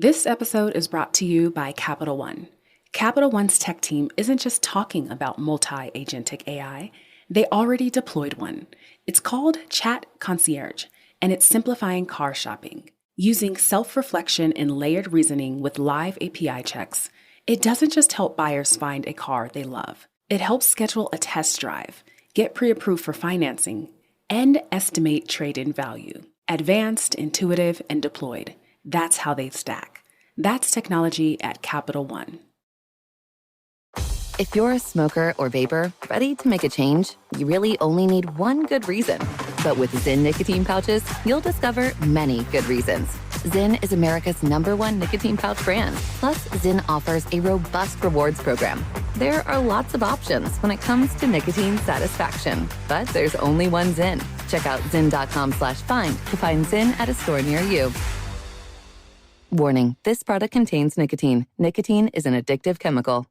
This episode is brought to you by Capital One. Capital One's tech team isn't just talking about multi-agentic AI, they already deployed one. It's called Chat Concierge, and it's simplifying car shopping. Using self-reflection and layered reasoning with live API checks, it doesn't just help buyers find a car they love. It helps schedule a test drive, get pre-approved for financing, and estimate trade-in value. Advanced, intuitive, and deployed. That's how they stack. That's technology at Capital One. If you're a smoker or vapor ready to make a change, you really only need one good reason. But with Zyn nicotine pouches, you'll discover many good reasons. Zyn is America's #1 nicotine pouch brand. Plus, Zyn offers a robust rewards program. There are lots of options when it comes to nicotine satisfaction, but there's only one Zyn. Check out zyn.com/find to find Zyn at a store near you. Warning, this product contains nicotine. Nicotine is an addictive chemical.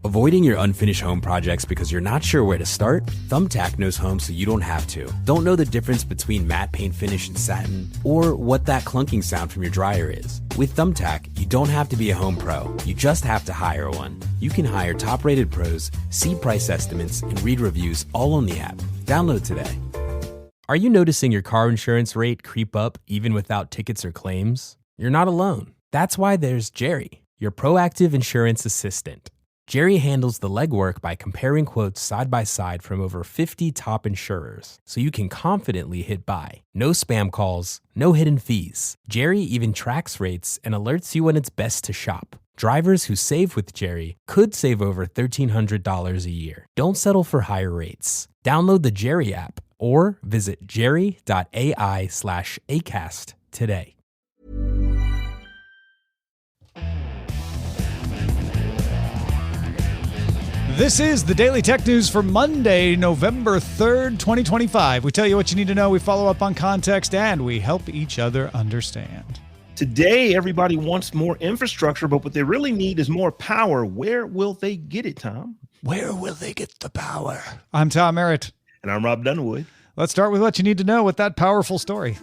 Avoiding your unfinished home projects because you're not sure where to start? Thumbtack knows home so you don't have to. Don't know the difference between matte paint finish and satin? Or what that clunking sound from your dryer is? With Thumbtack, you don't have to be a home pro. You just have to hire one. You can hire top-rated pros, see price estimates, and read reviews all on the app. Download today. Are you noticing your car insurance rate creep up even without tickets or claims? You're not alone. That's why there's Jerry, your proactive insurance assistant. Jerry handles the legwork by comparing quotes side by side from over 50 top insurers, so you can confidently hit buy. No spam calls, no hidden fees. Jerry even tracks rates and alerts you when it's best to shop. Drivers who save with Jerry could save over $1,300 a year. Don't settle for higher rates. Download the Jerry app or visit jerry.ai/ACAST today. This is the Daily Tech News for Monday, November 3rd, 2025. We tell you what you need to know, we follow up on context, and we help each other understand. Today, everybody wants more infrastructure, but what they really need is more power. Where will they get it, Tom? Where will they get the power? I'm Tom Merritt. And I'm Robb Dunewood. Let's start with what you need to know with that powerful story.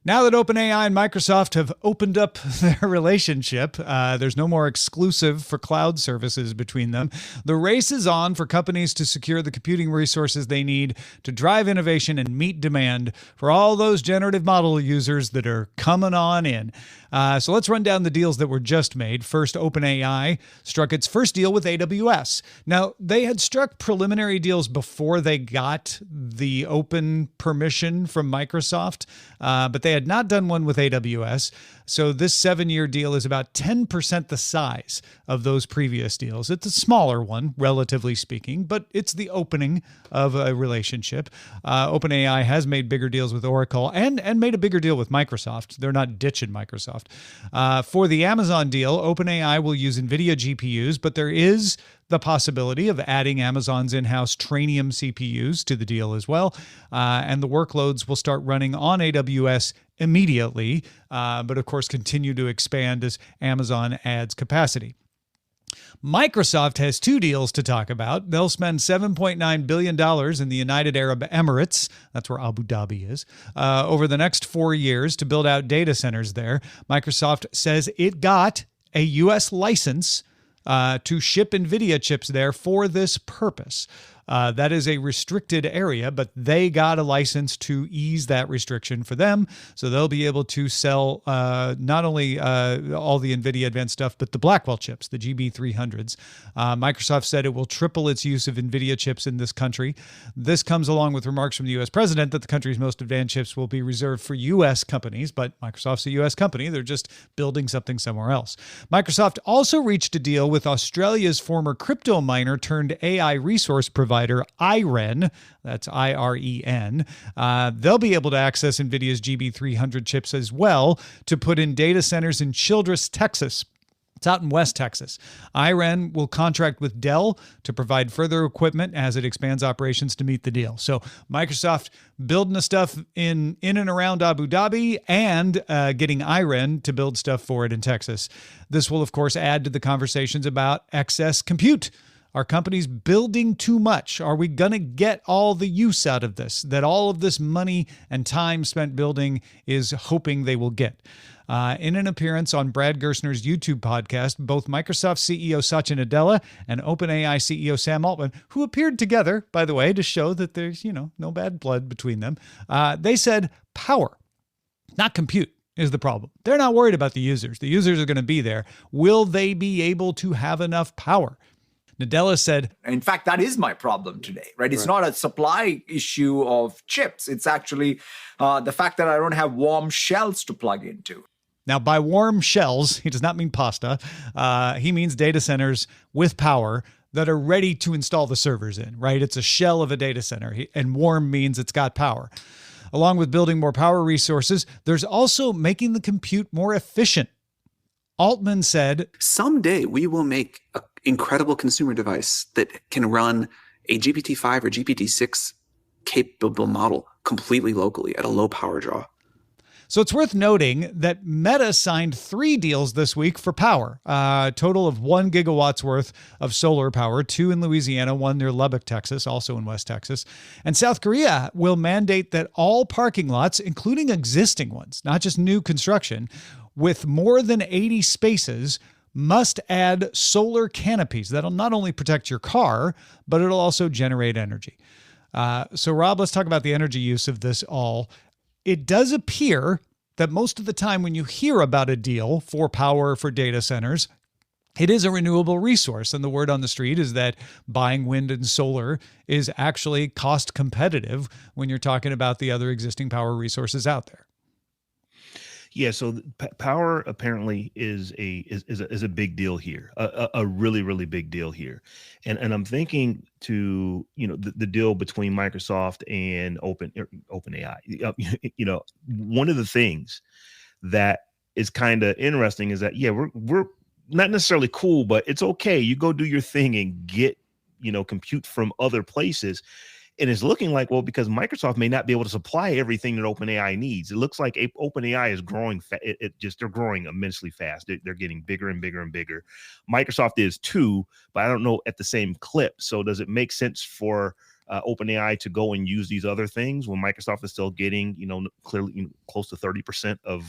Now that OpenAI and Microsoft have opened up their relationship, there's no more exclusive for cloud services between them. The race is on for companies to secure the computing resources they need to drive innovation and meet demand for all those generative model users that are coming on in. So let's run down the deals that were just made. First, OpenAI struck its first deal with AWS. Now, they had struck preliminary deals before they got the open permission from Microsoft, but they had not done one with AWS. So this 7-year deal is about 10% the size of those previous deals. It's a smaller one, relatively speaking, but it's the opening of a relationship. OpenAI has made bigger deals with Oracle and made a bigger deal with Microsoft. They're not ditching Microsoft. For the Amazon deal, OpenAI will use NVIDIA GPUs, but there is the possibility of adding Amazon's in-house Trainium CPUs to the deal as well. And the workloads will start running on AWS immediately, but of course continue to expand as Amazon adds capacity. Microsoft has two deals to talk about. They'll spend $7.9 billion in the United Arab Emirates, that's where Abu Dhabi is, over the next 4 years to build out data centers there. Microsoft says it got a U.S. license to ship NVIDIA chips there for this purpose. That is a restricted area, but they got a license to ease that restriction for them. So they'll be able to sell not only all the NVIDIA advanced stuff, but the Blackwell chips, the GB300s. Microsoft said it will triple its use of NVIDIA chips in this country. This comes along with remarks from the U.S. president that the country's most advanced chips will be reserved for U.S. companies, but Microsoft's a U.S. company. They're just building something somewhere else. Microsoft also reached a deal with Australia's former crypto miner turned AI resource provider, IREN, that's IREN. They'll be able to access NVIDIA's GB300 chips as well to put in data centers in Childress, Texas. It's out in West Texas. IREN will contract with Dell to provide further equipment as it expands operations to meet the deal. So Microsoft building the stuff in and around Abu Dhabi and getting IREN to build stuff for it in Texas. This will, of course, add to the conversations about excess compute. Are companies building too much? Are we going to get all the use out of this that all of this money and time spent building is hoping they will get? In an appearance on Brad Gerstner's YouTube podcast, both Microsoft CEO Satya Nadella and OpenAI CEO Sam Altman, who appeared together, by the way, to show that there's, no bad blood between them, they said power, not compute, is the problem. They're not worried about the users. The users are going to be there. Will they be able to have enough power? Nadella said, in fact, that is my problem today, right? It's not a supply issue of chips. It's actually the fact that I don't have warm shells to plug into. Now, by warm shells, he does not mean pasta. He means data centers with power that are ready to install the servers in, right? It's a shell of a data center, and warm means it's got power. Along with building more power resources, there's also making the compute more efficient. Altman said, someday we will make an incredible consumer device that can run a GPT-5 or GPT-6 capable model completely locally at a low power draw. So it's worth noting that Meta signed 3 deals this week for power, a total of 1 gigawatts worth of solar power, 2 in Louisiana, 1 near Lubbock, Texas, also in West Texas. And South Korea will mandate that all parking lots, including existing ones, not just new construction, with more than 80 spaces, must add solar canopies. That'll not only protect your car, but it'll also generate energy. So Rob, let's talk about the energy use of this all. It does appear that most of the time when you hear about a deal for power for data centers, it is a renewable resource. And the word on the street is that buying wind and solar is actually cost competitive when you're talking about the other existing power resources out there. Yeah, so power apparently is a big deal here, a really, really big deal here. And I'm thinking to, the deal between Microsoft and OpenAI. One of the things that is kind of interesting is that, we're not necessarily cool, but it's okay. You go do your thing and get, compute from other places. And it's looking like, because Microsoft may not be able to supply everything that OpenAI needs. It looks like OpenAI is growing. They're growing immensely fast. They're getting bigger and bigger and bigger. Microsoft is too, but I don't know at the same clip. So does it make sense for OpenAI to go and use these other things when Microsoft is still getting, clearly close to 30% of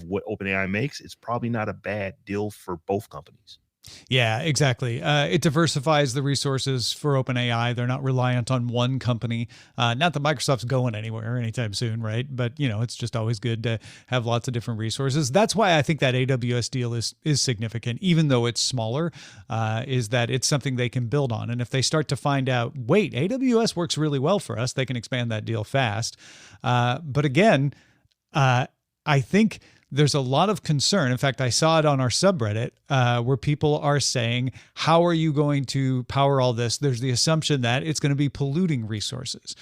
what OpenAI makes? It's probably not a bad deal for both companies. Yeah, exactly. It diversifies the resources for OpenAI. They're not reliant on one company. Not that Microsoft's going anywhere anytime soon, right? But, it's just always good to have lots of different resources. That's why I think that AWS deal is significant, even though it's smaller, is that it's something they can build on. And if they start to find out, wait, AWS works really well for us, they can expand that deal fast. But again, I think there's a lot of concern. In fact, I saw it on our subreddit where people are saying, how are you going to power all this? There's the assumption that it's going to be polluting resources.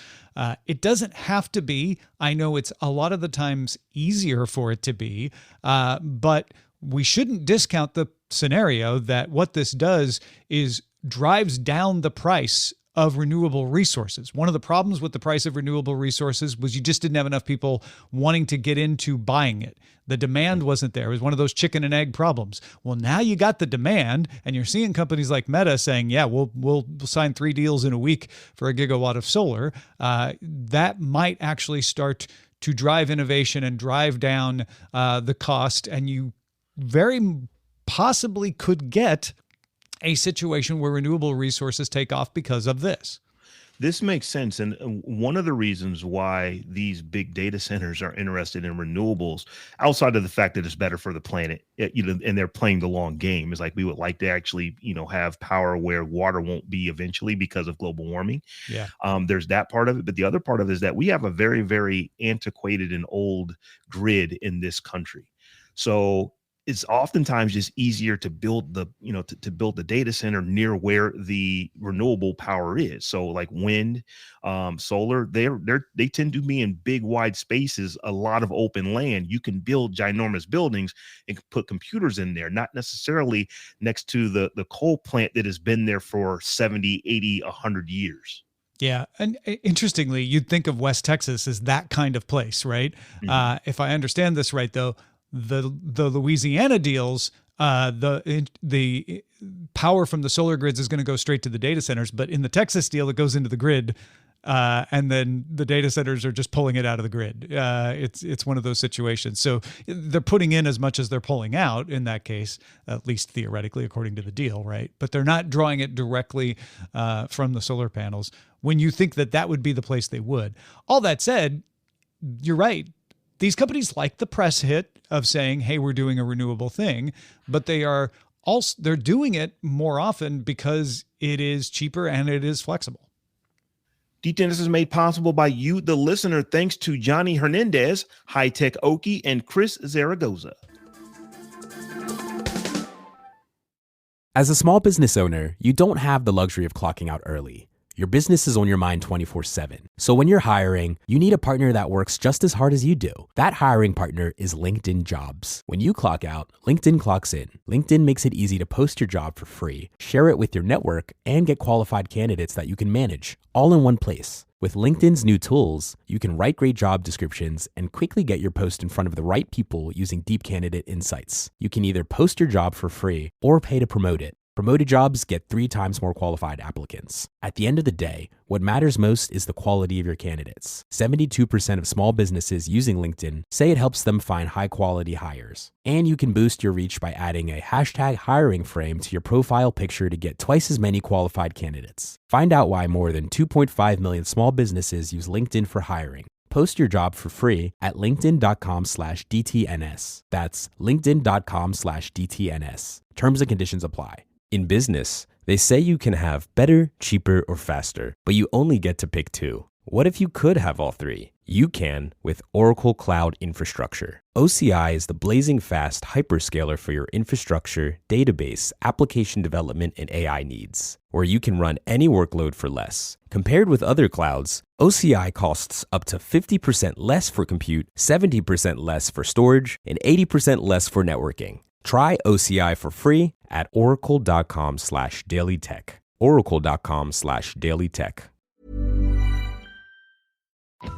It doesn't have to be. I know it's a lot of the times easier for it to be, but we shouldn't discount the scenario that what this does is drives down the price of renewable resources. One of the problems with the price of renewable resources was you just didn't have enough people wanting to get into buying it. The demand wasn't there. It was one of those chicken and egg problems. Well, now you got the demand, and you're seeing companies like Meta saying, yeah, we'll sign 3 deals in a week for a gigawatt of solar. That might actually start to drive innovation and drive down the cost, and you very possibly could get a situation where renewable resources take off because of this. This makes sense. And one of the reasons why these big data centers are interested in renewables, outside of the fact that it's better for the planet, and they're playing the long game, is like we would like to actually, have power where water won't be eventually because of global warming. Yeah. There's that part of it. But the other part of it is that we have a very, very antiquated and old grid in this country. So it's oftentimes just easier to build to build the data center near where the renewable power is. So like wind, solar, they tend to be in big wide spaces, a lot of open land. You can build ginormous buildings and put computers in there, not necessarily next to the coal plant that has been there for 70, 80, 100 years. Yeah. And interestingly, you'd think of West Texas as that kind of place, right? Mm-hmm. If I understand this right, though, the Louisiana deals The power from the solar grids is going to go straight to the data centers, but in the Texas deal, it goes into the grid, and then the data centers are just pulling it out of the grid. It's one of those situations. So they're putting in as much as they're pulling out in that case, at least theoretically, according to the deal, right? But they're not drawing it directly from the solar panels when you think that that would be the place they would. All that said, you're right. These companies like the press hit of saying, hey, we're doing a renewable thing, but they're doing it more often because it is cheaper and it is flexible. DTNS is made possible by you, the listener, thanks to Johnny Hernandez, High Tech Okie, and Chris Zaragoza. As a small business owner, you don't have the luxury of clocking out early. Your business is on your mind 24/7. So when you're hiring, you need a partner that works just as hard as you do. That hiring partner is LinkedIn Jobs. When you clock out, LinkedIn clocks in. LinkedIn makes it easy to post your job for free, share it with your network, and get qualified candidates that you can manage, all in one place. With LinkedIn's new tools, you can write great job descriptions and quickly get your post in front of the right people using deep candidate insights. You can either post your job for free or pay to promote it. Promoted jobs get 3 times more qualified applicants. At the end of the day, what matters most is the quality of your candidates. 72% of small businesses using LinkedIn say it helps them find high-quality hires. And you can boost your reach by adding a hashtag hiring frame to your profile picture to get twice as many qualified candidates. Find out why more than 2.5 million small businesses use LinkedIn for hiring. Post your job for free at linkedin.com/DTNS. That's linkedin.com/DTNS. Terms and conditions apply. In business, they say you can have better, cheaper, or faster, but you only get to pick 2. What if you could have all 3? You can with Oracle Cloud Infrastructure. OCI is the blazing fast hyperscaler for your infrastructure, database, application development, and AI needs, where you can run any workload for less. Compared with other clouds, OCI costs up to 50% less for compute, 70% less for storage, and 80% less for networking. Try OCI for free at oracle.com/dailytech. Oracle.com/dailytech.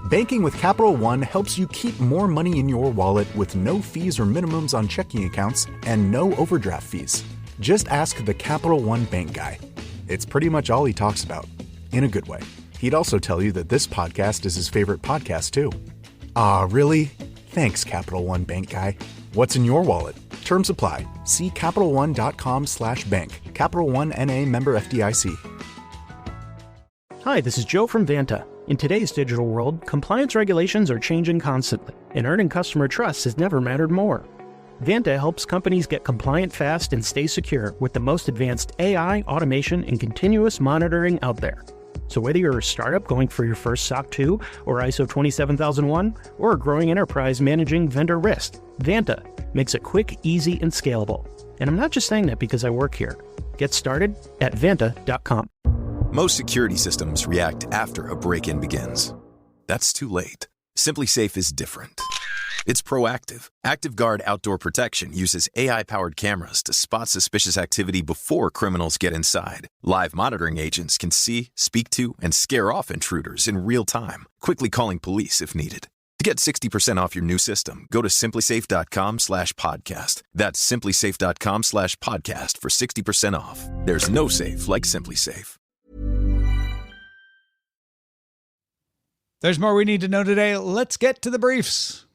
Banking with Capital One helps you keep more money in your wallet with no fees or minimums on checking accounts and no overdraft fees. Just ask the Capital One bank guy. It's pretty much all he talks about, in a good way. He'd also tell you that this podcast is his favorite podcast, too. Aw, really? Thanks, Capital One bank guy. What's in your wallet? Terms apply. See CapitalOne.com/bank. Capital One N.A. member FDIC. Hi, this is Joe from Vanta. In today's digital world, compliance regulations are changing constantly, and earning customer trust has never mattered more. Vanta helps companies get compliant fast and stay secure with the most advanced AI, automation, and continuous monitoring out there. So whether you're a startup going for your first SOC 2 or ISO 27001, or a growing enterprise managing vendor risk, Vanta makes it quick, easy, and scalable. And I'm not just saying that because I work here. Get started at Vanta.com. Most security systems react after a break-in begins. That's too late. Simply Safe is different. It's proactive. ActiveGuard Outdoor Protection uses AI-powered cameras to spot suspicious activity before criminals get inside. Live monitoring agents can see, speak to, and scare off intruders in real time, quickly calling police if needed. To get 60% off your new system, go to simplysafe.com/podcast. That's simplysafe.com/podcast for 60% off. There's no safe like Simply Safe. There's more we need to know today. Let's get to the briefs.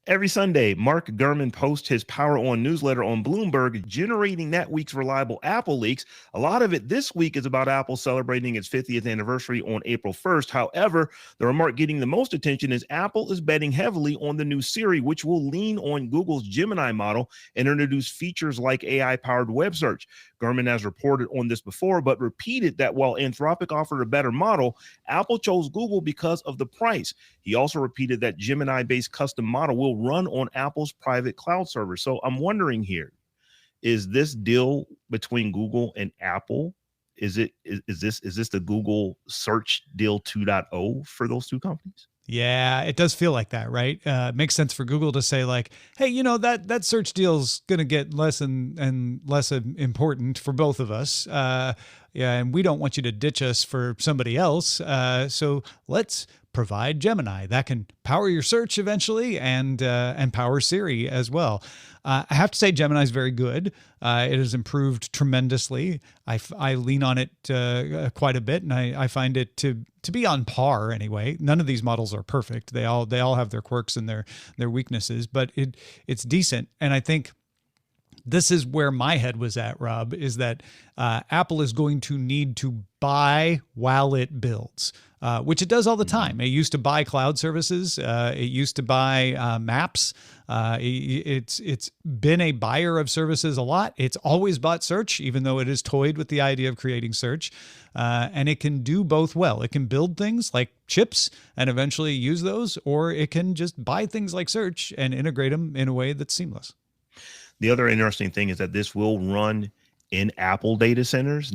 Every Sunday, Mark Gurman posts his Power On newsletter on Bloomberg, generating that week's reliable Apple leaks. A lot of it this week is about Apple celebrating its 50th anniversary on April 1st. However, the remark getting the most attention is Apple is betting heavily on the new Siri, which will lean on Google's Gemini model and introduce features like AI-powered web search. Gurman has reported on this before, but repeated that while Anthropic offered a better model, Apple chose Google because of the price. He also repeated that Gemini-based custom model will run on Apple's private cloud server. So I'm wondering here, is this deal between Google and Apple? Is this the Google search deal 2.0 for those two companies? Yeah, it does feel like that, right? It makes sense for Google to say like, hey, you know, that search deal's going to get less and less important for both of us. Yeah, and we don't want you to ditch us for somebody else. So let's provide Gemini. That can power your search eventually and power Siri as well. I have to say Gemini is very good. It has improved tremendously. I lean on it quite a bit, and I find it to be on par anyway. None of these models are perfect. They all have their quirks and their weaknesses, but it's decent. And I think this is where my head was at, Rob, is that Apple is going to need to buy while it builds, which it does all the time. It used to buy cloud services. It used to buy maps. It's been a buyer of services a lot. It's always bought search, even though it is toyed with the idea of creating search. And it can do both well. It can build things like chips and eventually use those, or it can just buy things like search and integrate them in a way that's seamless. The other interesting thing is that this will run in Apple data centers.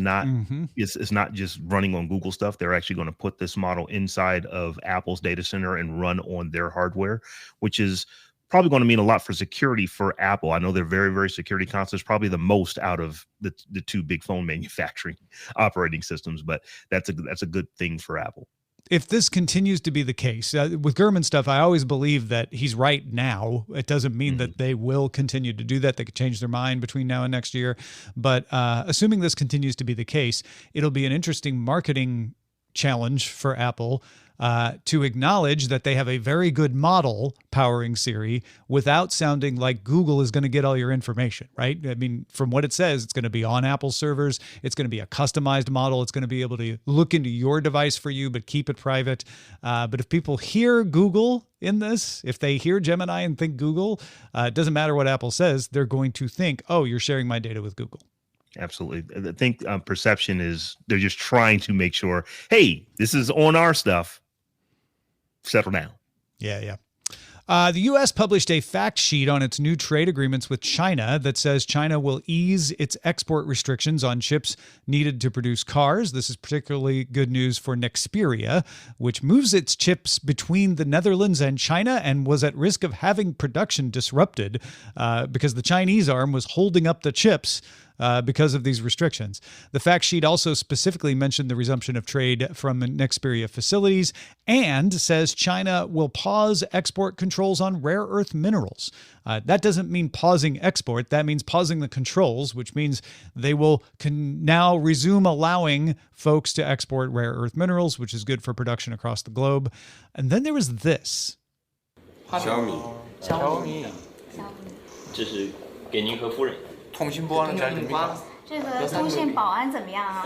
It's not just running on Google stuff. They're actually going to put this model inside of Apple's data center and run on their hardware, which is probably going to mean a lot for security for Apple. I know they're very, very security conscious, probably the most out of the two big phone manufacturing operating systems, but that's a good thing for Apple. If this continues to be the case, with Gurman stuff, I always believe that he's right now. It doesn't mean that they will continue to do that. They could change their mind between now and next year. But assuming this continues to be the case, it'll be an interesting marketing challenge for Apple to acknowledge that they have a very good model powering Siri without sounding like Google is going to get all your information, right? I mean, from what it says, it's going to be on Apple servers. It's going to be a customized model. It's going to be able to look into your device for you, but keep it private. But if people hear Google in this, if they hear Gemini and think Google, it doesn't matter what Apple says, they're going to think, oh, you're sharing my data with Google. Absolutely. I think perception is they're just trying to make sure, hey, this is on our stuff. Settle down. Yeah. The U.S. published a fact sheet on its new trade agreements with China that says China will ease its export restrictions on chips needed to produce cars. This is particularly good news for Nexperia, which moves its chips between the Netherlands and China and was at risk of having production disrupted because the Chinese arm was holding up the chips because of these restrictions. The fact sheet also specifically mentioned the resumption of trade from Nexperia facilities and says China will pause export controls on rare earth minerals. That doesn't mean pausing export. That means pausing the controls, which means they will now resume allowing folks to export rare earth minerals, which is good for production across the globe. And then there was this. Xiaomi. 这是给您和夫人。 通信不安全怎么样？这个通信保安怎么样啊？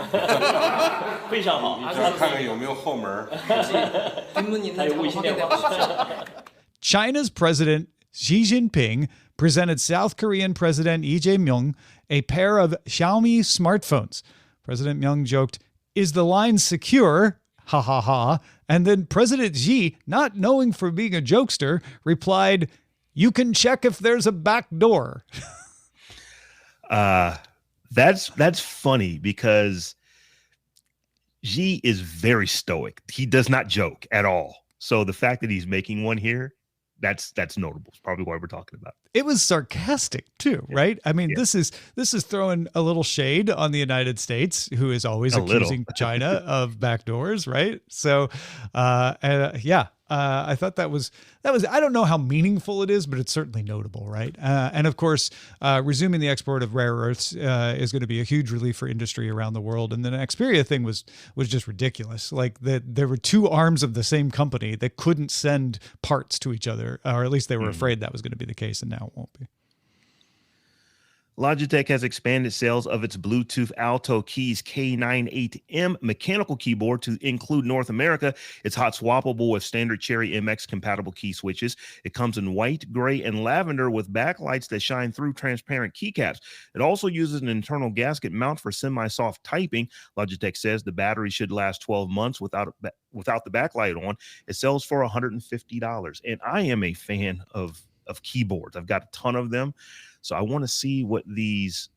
非常好，看看有没有后门。还有卫星电话。 China's President Xi Jinping presented South Korean President Lee Jae-myung a pair of Xiaomi smartphones. President Myung joked, "Is the line secure?" Ha ha ha. And then President Xi, not knowing for being a jokester, replied, "You can check if there's a back door." That's funny because Xi is very stoic. He does not joke at all. So the fact that he's making one here, that's notable. It's probably why we're talking about it. It was sarcastic too, right? I mean, this is throwing a little shade on the United States, who is always accusing China of backdoors, right? So, I thought that was I don't know how meaningful it is, but it's certainly notable, right? And of course, resuming the export of rare earths is going to be a huge relief for industry around the world. And the Nexperia thing was just ridiculous. Like there were two arms of the same company that couldn't send parts to each other, or at least they were afraid that was going to be the case, and now it won't be. Logitech has expanded sales of its Bluetooth Alto Keys K98M mechanical keyboard to include North America. It's hot swappable with standard Cherry MX compatible key switches. It comes in white, gray, and lavender with backlights that shine through transparent keycaps. It also uses an internal gasket mount for semi-soft typing. Logitech says the battery should last 12 months without the backlight on. It sells for $150. And I am a fan of keyboards. I've got a ton of them. So I want to see what this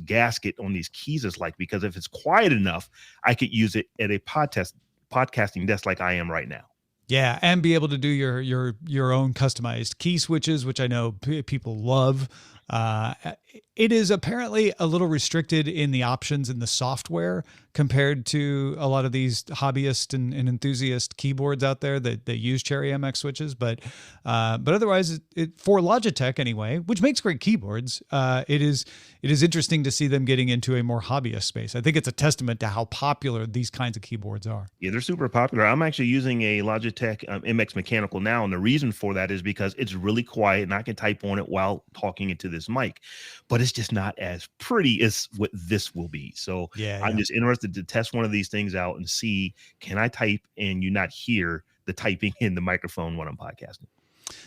gasket on these keys is like, because if it's quiet enough, I could use it at a podcasting desk like I am right now. Yeah, and be able to do your own customized key switches, which I know people love. It is apparently a little restricted in the options in the software compared to a lot of these hobbyist and enthusiast keyboards out there that use Cherry MX switches. But otherwise, for Logitech anyway, which makes great keyboards, it is interesting to see them getting into a more hobbyist space. I think it's a testament to how popular these kinds of keyboards are. Yeah, they're super popular. I'm actually using a Logitech MX Mechanical now, and the reason for that is because it's really quiet and I can type on it while talking into this mic, but it's just not as pretty as what this will be. So I'm just interested to test one of these things out and see, can I type and you not hear the typing in the microphone when I'm podcasting?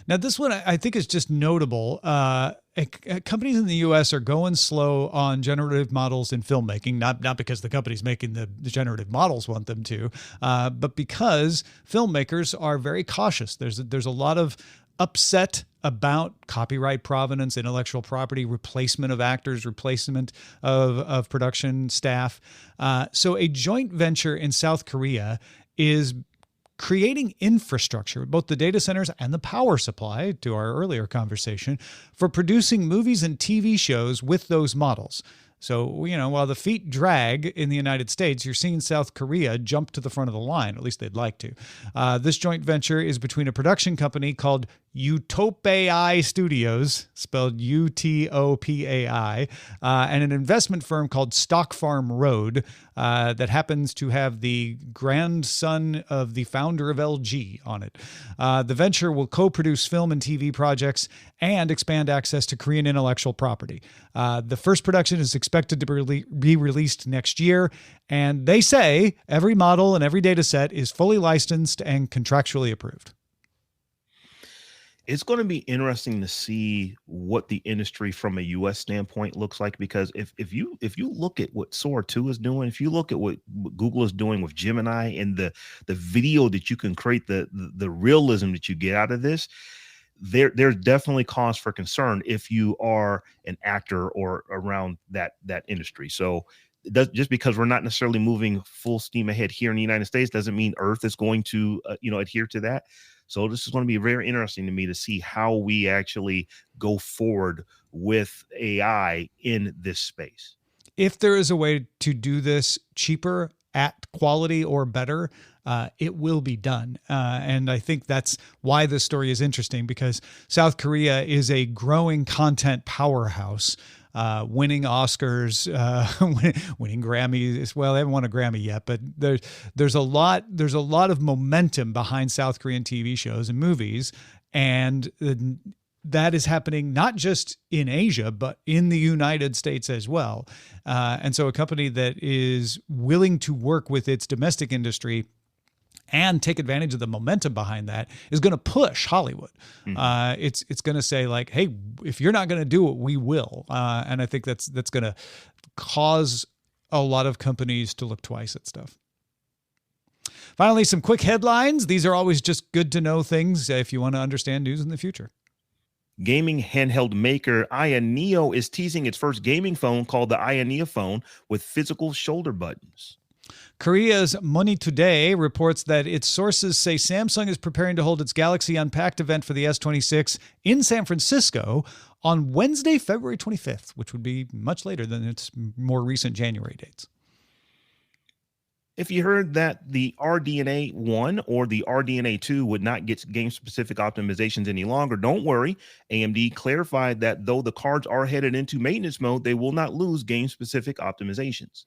Now, this one I think is just notable. Companies in the U.S. are going slow on generative models in filmmaking, not because the companies making the generative models want them to, but because filmmakers are very cautious. There's a lot of upset about copyright provenance, intellectual property, replacement of actors, replacement of production staff. So a joint venture in South Korea is creating infrastructure, both the data centers and the power supply, to our earlier conversation, for producing movies and TV shows with those models. So, while the feet drag in the United States, you're seeing South Korea jump to the front of the line. At least they'd like to. This joint venture is between a production company called Utopai Studios, spelled Utopai, and an investment firm called Stock Farm Road that happens to have the grandson of the founder of LG on it. The venture will co-produce film and TV projects and expand access to Korean intellectual property. The first production is expected to be released next year, and they say every model and every data set is fully licensed and contractually approved. It's going to be interesting to see what the industry from a U.S. standpoint looks like, because if you look at what Sora 2 is doing, if you look at what Google is doing with Gemini and the video that you can create, the realism that you get out of this, there's definitely cause for concern if you are an actor or around that industry. So just because we're not necessarily moving full steam ahead here in the United States doesn't mean Earth is going to adhere to that. So this is going to be very interesting to me to see how we actually go forward with AI in this space. If there is a way to do this cheaper, at quality or better, it will be done. And I think that's why this story is interesting, because South Korea is a growing content powerhouse. Winning Oscars, winning Grammys. Well, they haven't won a Grammy yet, but there's a lot of momentum behind South Korean TV shows and movies, and that is happening not just in Asia, but in the United States as well. And so a company that is willing to work with its domestic industry and take advantage of the momentum behind that is going to push Hollywood. Mm-hmm. It's going to say, like, hey, if you're not going to do it, we will. And I think that's going to cause a lot of companies to look twice at stuff. Finally, some quick headlines. These are always just good to know things if you want to understand news in the future. Gaming handheld maker Aya Neo is teasing its first gaming phone called the Aya Neo phone with physical shoulder buttons. Korea's Money Today reports that its sources say Samsung is preparing to hold its Galaxy Unpacked event for the S26 in San Francisco on Wednesday, February 25th, which would be much later than its more recent January dates. If you heard that the RDNA 1 or the RDNA 2 would not get game-specific optimizations any longer, don't worry. AMD clarified that though the cards are headed into maintenance mode, they will not lose game-specific optimizations.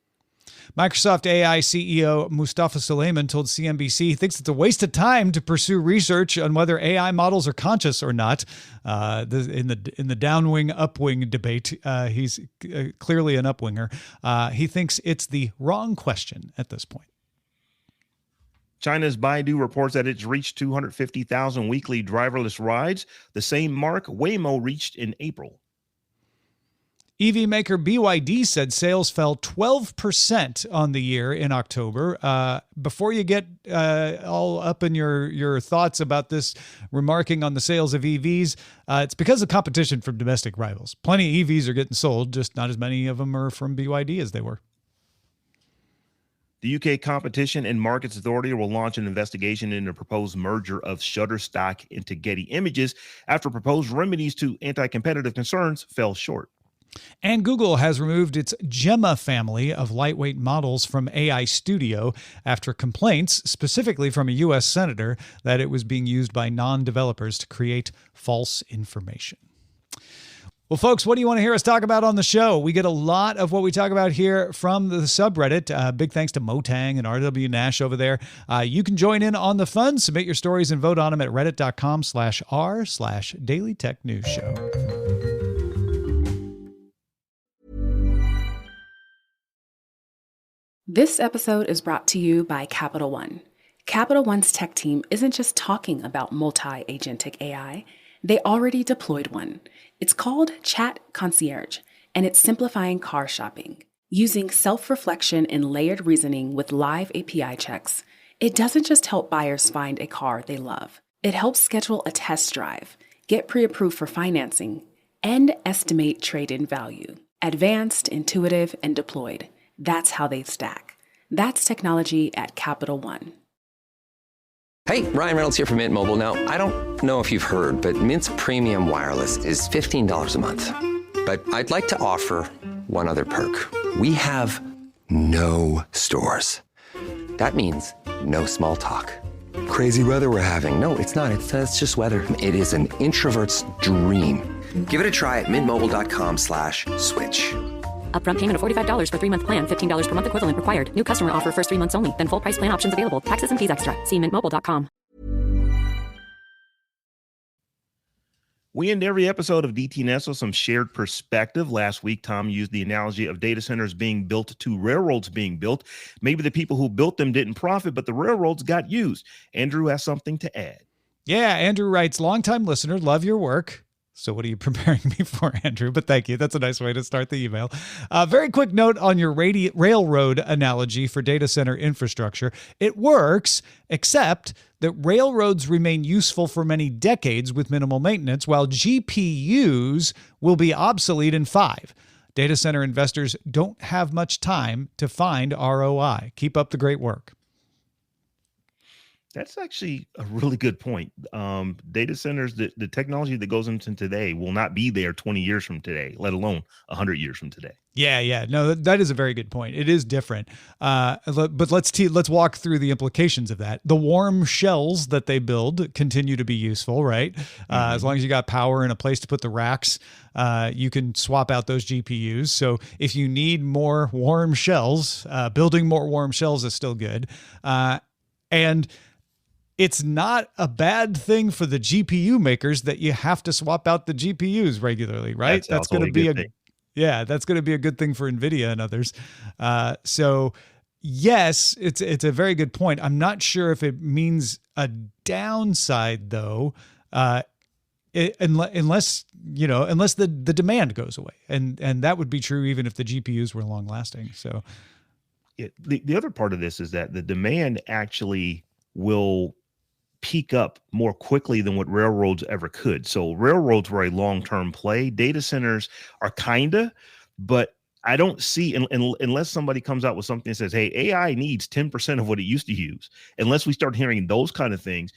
Microsoft AI CEO Mustafa Suleyman told CNBC he thinks it's a waste of time to pursue research on whether AI models are conscious or not. In the downwing upwing debate, he's clearly an upwinger. He thinks it's the wrong question at this point. China's Baidu reports that it's reached 250,000 weekly driverless rides, the same mark Waymo reached in April. EV maker BYD said sales fell 12% on the year in October. Before you get all up in your thoughts about this, remarking on the sales of EVs, it's because of competition from domestic rivals. Plenty of EVs are getting sold, just not as many of them are from BYD as they were. The UK Competition and Markets Authority will launch an investigation into the proposed merger of Shutterstock into Getty Images after proposed remedies to anti-competitive concerns fell short. And Google has removed its Gemma family of lightweight models from AI Studio after complaints, specifically from a U.S. senator, that it was being used by non-developers to create false information. Well, folks, what do you want to hear us talk about on the show? We get a lot of what we talk about here from the subreddit. Big thanks to Motang and RW Nash over there. You can join in on the fun. Submit your stories and vote on them at reddit.com/r/Daily Tech News Show. This episode is brought to you by Capital One. Capital One's tech team isn't just talking about multi-agentic AI. They already deployed one. It's called Chat Concierge, and it's simplifying car shopping. Using self-reflection and layered reasoning with live API checks, it doesn't just help buyers find a car they love. It helps schedule a test drive, get pre-approved for financing, and estimate trade-in value. Advanced, intuitive, and deployed. That's how they stack. That's technology at Capital One. Hey, Ryan Reynolds here from Mint Mobile. Now, I don't know if you've heard, but Mint's premium wireless is $15 a month. But I'd like to offer one other perk. We have no stores. That means no small talk. Crazy weather we're having. No, it's not. It's just weather. It is an introvert's dream. Give it a try at mintmobile.com/switch. Upfront payment of $45 for 3-month plan, $15 per month equivalent required. New customer offer first 3 months only. Then full price plan options available. Taxes and fees extra. See mintmobile.com. We end every episode of DTNS with some shared perspective. Last week, Tom used the analogy of data centers being built to railroads being built. Maybe the people who built them didn't profit, but the railroads got used. Andrew has something to add. Yeah, Andrew writes, longtime listener, love your work. So what are you preparing me for, Andrew? But thank you. That's a nice way to start the email. Very quick note on your railroad analogy for data center infrastructure. It works, except that railroads remain useful for many decades with minimal maintenance, while GPUs will be obsolete in 5. Data center investors don't have much time to find ROI. Keep up the great work. That's actually a really good point. Data centers, the technology that goes into today will not be there 20 years from today, let alone 100 years from today. Yeah. No, that is a very good point. It is different. But let's walk through the implications of that. The warm shells that they build continue to be useful, right? As long as you got power and a place to put the racks, you can swap out those GPUs. So if you need more warm shells, building more warm shells is still good. And it's not a bad thing for the GPU makers that you have to swap out the GPUs regularly, right? That's going to be that's going to be a good thing for NVIDIA and others. So yes, it's a very good point. I'm not sure if it means a downside though, unless the demand goes away, and that would be true even if the GPUs were long lasting. So the other part of this is that the demand actually will peak up more quickly than what railroads ever could. So railroads were a long-term play. Data centers are kinda, but I don't see, unless somebody comes out with something that says, hey, AI needs 10% of what it used to use, unless we start hearing those kind of things,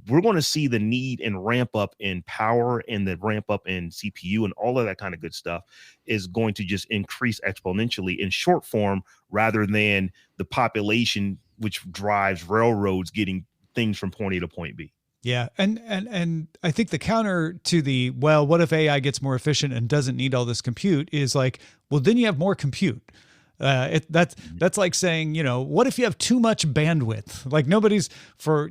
we're going to see the need and ramp up in power and the ramp up in CPU and all of that kind of good stuff is going to just increase exponentially in short form rather than the population, which drives railroads getting things from point A to point B. Yeah. And I think the counter to the, well, what if AI gets more efficient and doesn't need all this compute is like, well, then you have more compute. That's like saying, what if you have too much bandwidth? Like nobody's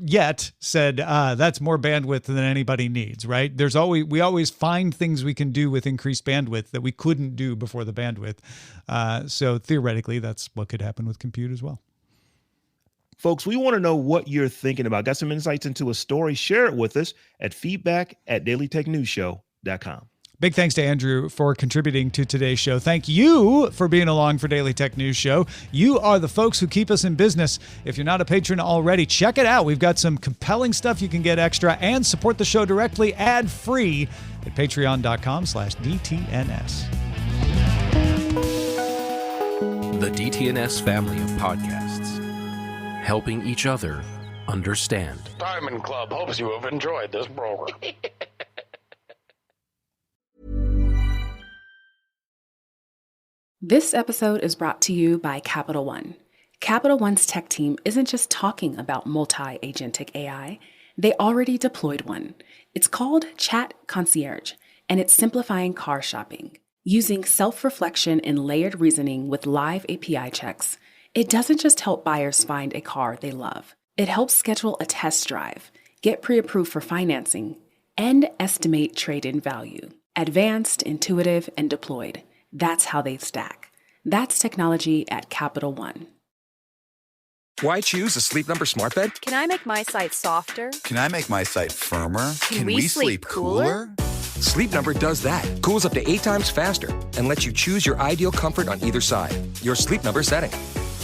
yet said that's more bandwidth than anybody needs, right? We always find things we can do with increased bandwidth that we couldn't do before the bandwidth. So theoretically, that's what could happen with compute as well. Folks, we want to know what you're thinking about. Got some insights into a story? Share it with us at feedback@dailytechnewsshow.com. Big thanks to Andrew for contributing to today's show. Thank you for being along for Daily Tech News Show. You are the folks who keep us in business. If you're not a patron already, check it out. We've got some compelling stuff you can get extra and support the show directly ad-free at patreon.com/DTNS. The DTNS family of podcasts helping each other understand. Diamond Club hopes you have enjoyed this program. This episode is brought to you by Capital One. Capital One's tech team isn't just talking about multi-agentic AI, they already deployed one. It's called Chat Concierge, and it's simplifying car shopping. Using self-reflection and layered reasoning with live API checks, it doesn't just help buyers find a car they love. It helps schedule a test drive, get pre-approved for financing, and estimate trade-in value. Advanced, intuitive, and deployed. That's how they stack. That's technology at Capital One. Why choose a Sleep Number smart bed? Can I make my site softer? Can I make my site firmer? Can we sleep cooler? Sleep Number does that. Cools up to 8 times faster and lets you choose your ideal comfort on either side. Your Sleep Number setting.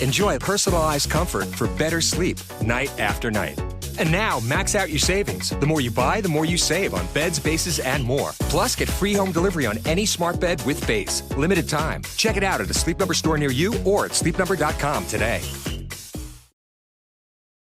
Enjoy personalized comfort for better sleep night after night. And now, max out your savings. The more you buy, the more you save on beds, bases, and more. Plus, get free home delivery on any smart bed with base. Limited time. Check it out at a Sleep Number store near you or at sleepnumber.com today.